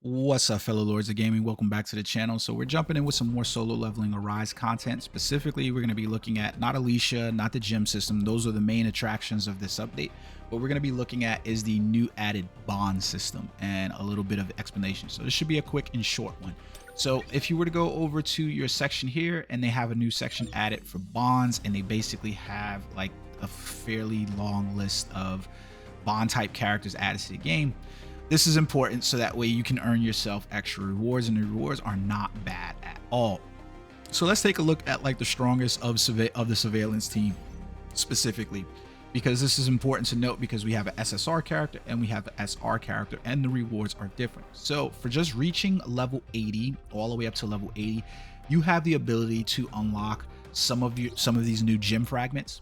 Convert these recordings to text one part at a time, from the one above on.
What's up, fellow lords of gaming? Welcome back to the channel. So we're jumping in with some more solo leveling Arise content. Specifically, we're going to be looking at not Alicia, not the gym system. Those are the main attractions of this update. What we're going to be looking at is the new added bond system and a little bit of explanation. So this should be a quick and short one. So if you were to go over to your section here, and they have a new section added for bonds, and they basically have like a fairly long list of bond type characters added to the game. This is important so that way you can earn yourself extra rewards, and the rewards are not bad at all. So let's take a look at like the strongest of the surveillance team specifically, because this is important to note because we have an SSR character and we have an SR character, and the rewards are different. So for just reaching level 80 all the way up to level 80, you have the ability to unlock some of these new gem fragments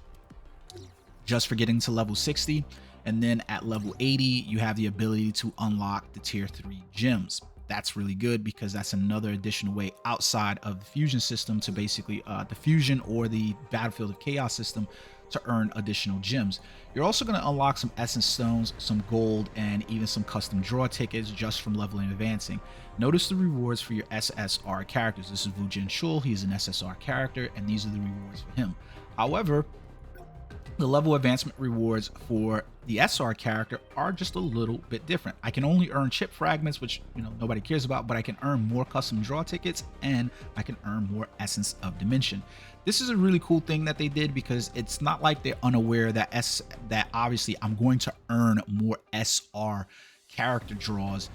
just for getting to level 60. And then at level 80, you have the ability to unlock the tier 3 gems. That's really good because that's another additional way outside of the fusion system to basically the fusion or the Battlefield of Chaos system to earn additional gems. You're also going to unlock some essence stones, some gold, and even some custom draw tickets just from leveling and advancing. Notice the rewards for your SSR characters. This is Wu Jin Chul. He's an SSR character, and these are the rewards for him. However, the level advancement rewards for the SR character are just a little bit different. I can only earn chip fragments, which nobody cares about, but I can earn more custom draw tickets, and I can earn more essence of dimension. This is a really cool thing that they did because it's not like they're unaware that obviously I'm going to earn more SR character draws,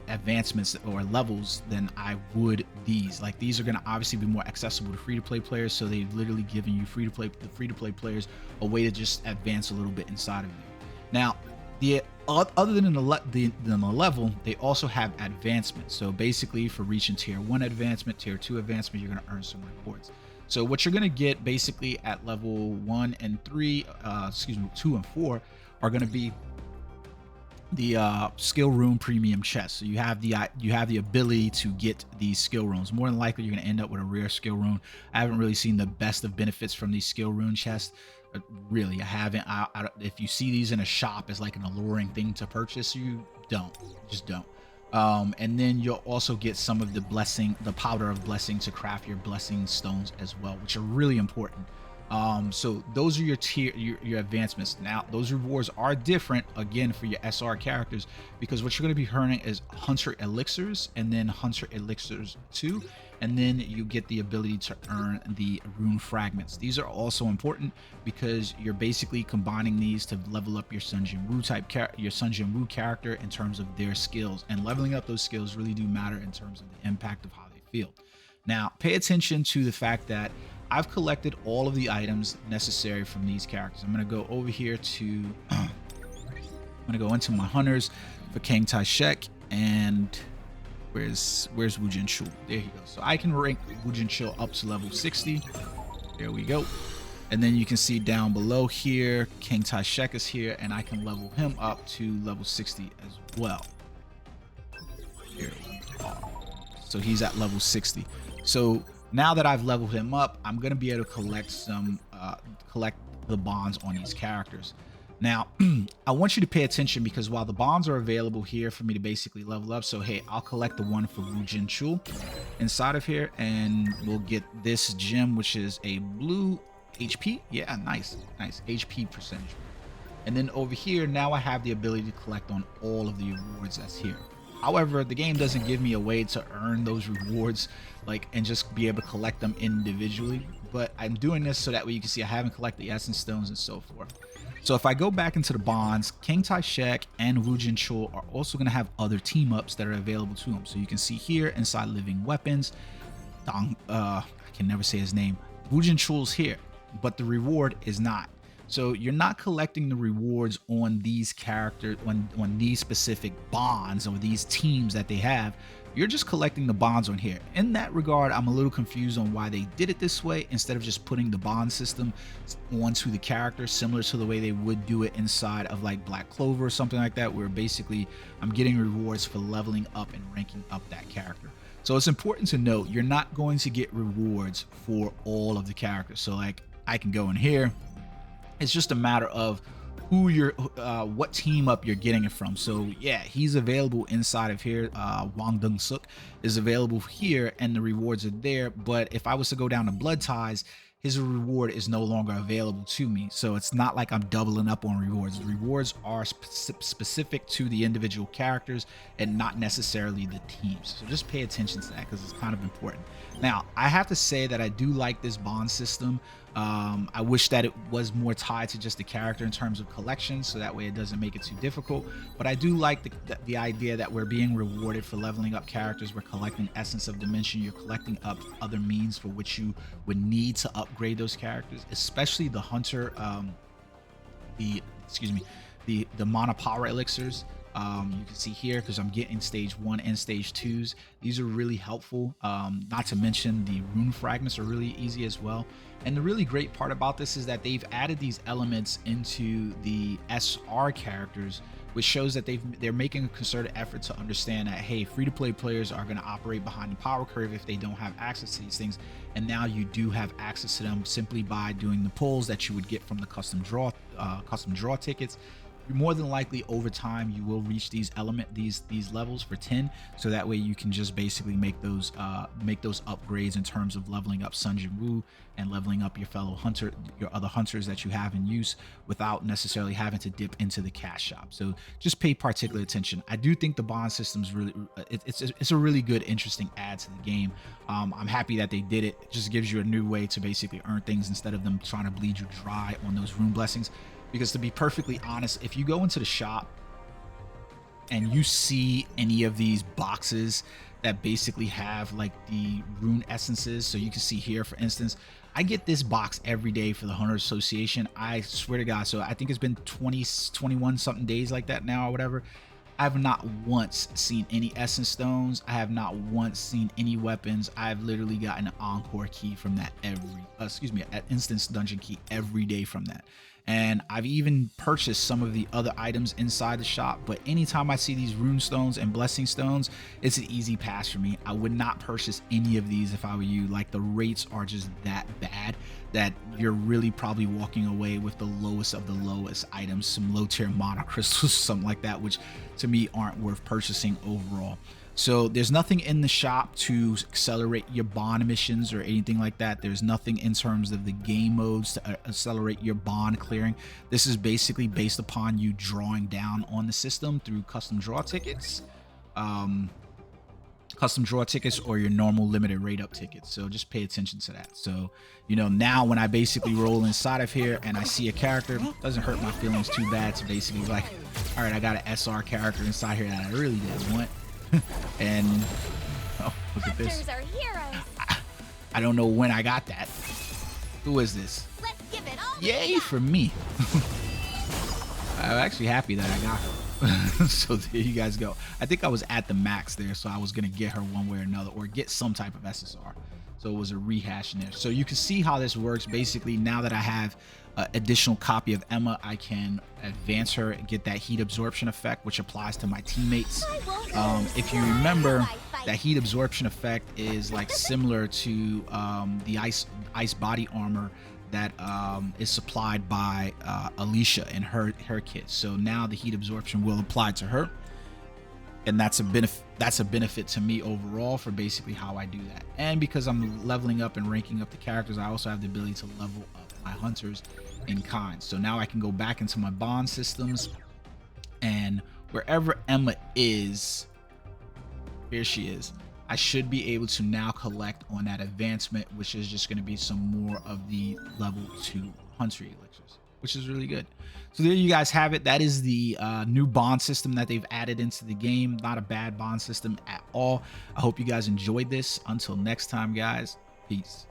advancements or levels than I would these. Like, these are going to obviously be more accessible to free-to-play players, so they've literally given you free-to-play players a way to just advance a little bit inside of you. Now, other than the level, they also have advancement. So basically, for reaching tier 1 advancement, tier 2 advancement, you're going to earn some rewards. So what you're going to get basically at level 1 and 3, 2 and 4 are going to be the skill rune premium chest. So you have the ability to get these skill runes. More than likely, you're going to end up with a rare skill rune. I haven't really seen the best of benefits from these skill rune chests. Really, I haven't. If you see these in a shop as like an alluring thing to purchase, just don't. And then you'll also get some of the powder of blessing to craft your blessing stones as well, which are really important. So those are your advancements. Now, those rewards are different again for your SR characters, because what you're going to be earning is Hunter Elixirs and then Hunter Elixirs 2, and then you get the ability to earn the rune fragments. These are also important because you're basically combining these to level up your Sun Jin Woo character in terms of their skills, and leveling up those skills really do matter in terms of the impact of how they feel. Now, pay attention to the fact that I've collected all of the items necessary from these characters. I'm going to go over here to, I'm going to go into my hunters for Kang Tai Shek, and where's Wu Jin Chul? There he goes. So I can rank Wu Jin Chul up to level 60. There we go. And then you can see down below here, Kang Tai Shek is here, and I can level him up to level 60 as well. Here we go. So he's at level 60. So now that I've leveled him up, I'm going to be able to collect the bonds on these characters. Now, I want you to pay attention, because while the bonds are available here for me to basically level up, so hey, I'll collect the one for Wu Jin Chul inside of here, and we'll get this gem, which is a blue HP. Yeah, nice HP percentage. And then over here, now I have the ability to collect on all of the rewards that's here. However, the game doesn't give me a way to earn those rewards and just be able to collect them individually, but I'm doing this so that way you can see I haven't collected the essence stones and so forth. So if I go back into the bonds, Kang Tai Shek and Wu Jin Chul are also going to have other team ups that are available to them. So you can see here inside living weapons, I can never say his name, Wu Jin Chul's here, but the reward is not. So you're not collecting the rewards on these characters, on these specific bonds or these teams that they have. You're just collecting the bonds on here. In that regard, I'm a little confused on why they did it this way instead of just putting the bond system onto the character, similar to the way they would do it inside of like Black Clover or something like that, where basically I'm getting rewards for leveling up and ranking up that character. So it's important to note you're not going to get rewards for all of the characters. So like I can go in here. It's just a matter of who you're what team up you're getting it from. So yeah, he's available inside of here. Wang Deng Suk is available here, and the rewards are there. But if I was to go down to Blood Ties, his reward is no longer available to me. So it's not like I'm doubling up on rewards. The rewards are specific to the individual characters and not necessarily the teams. So just pay attention to that because it's kind of important. Now, I have to say that I do like this bond system. I wish that it was more tied to just the character in terms of collection, so that way it doesn't make it too difficult. But I do like the idea that we're being rewarded for leveling up characters. We're collecting Essence of Dimension. You're collecting up other means for which you would need to upgrade those characters, especially the Hunter, the Mana Power Elixirs. You can see here, because I'm getting stage 1 and stage 2s. These are really helpful. Not to mention the rune fragments are really easy as well. And the really great part about this is that they've added these elements into the SR characters, which shows that they're making a concerted effort to understand that, hey, free-to-play players are going to operate behind the power curve if they don't have access to these things. And now you do have access to them simply by doing the pulls that you would get from the custom draw tickets. More than likely over time you will reach these levels for 10, so that way you can just basically make those upgrades in terms of leveling up Sun Jin Woo and leveling up your other hunters that you have in use without necessarily having to dip into the cash shop. So just pay particular attention. I do think the bond system is really it's a really good, interesting add to the game. I'm happy that they did it. It just gives you a new way to basically earn things instead of them trying to bleed you dry on those rune blessings. Because to be perfectly honest, if you go into the shop and you see any of these boxes that basically have like the rune essences, so you can see here, for instance, I get this box every day for the Hunter Association. I swear to God. So I think it's been 21 something days like that now or whatever. I have not once seen any essence stones. I have not once seen any weapons. I've literally gotten an encore key from that an instance dungeon key every day from that. And I've even purchased some of the other items inside the shop, but anytime I see these rune stones and blessing stones, it's an easy pass for me. I would not purchase any of these if I were you. Like, the rates are just that bad that you're really probably walking away with the lowest of the lowest items, some low tier mana crystals, something like that, which to me aren't worth purchasing overall. So there's nothing in the shop to accelerate your bond missions or anything like that. There's nothing in terms of the game modes to accelerate your bond clearing. This is basically based upon you drawing down on the system through custom draw tickets, or your normal limited rate up tickets. So just pay attention to that. So, you know, now when I basically roll inside of here and I see a character, it doesn't hurt my feelings too bad to basically like, all right, I got an SR character inside here that I really didn't want. And oh, look at this. I don't know when I got that. Who is this? Let's give it all. Yay for me. I'm actually happy that I got her. So there you guys go. I think I was at the max there, so I was gonna get her one way or another, or get some type of SSR. So it was a rehash in there. So you can see how this works. Basically, now that I have an additional copy of Emma, I can advance her and get that heat absorption effect, which applies to my teammates. If you remember, that heat absorption effect is like similar to the ice body armor that is supplied by Alicia in her kit. So now the heat absorption will apply to her, and that's a benefit to me overall for basically how I do that. And because I'm leveling up and ranking up the characters, I also have the ability to level up my hunters in kind. So now I can go back into my bond systems, and wherever Emma is, here she is, I should be able to now collect on that advancement, which is just going to be some more of the level 2 hunter elixirs, which is really good. So there you guys have it. That is the new bond system that they've added into the game. Not a bad bond system at all. I hope you guys enjoyed this. Until next time, guys, peace.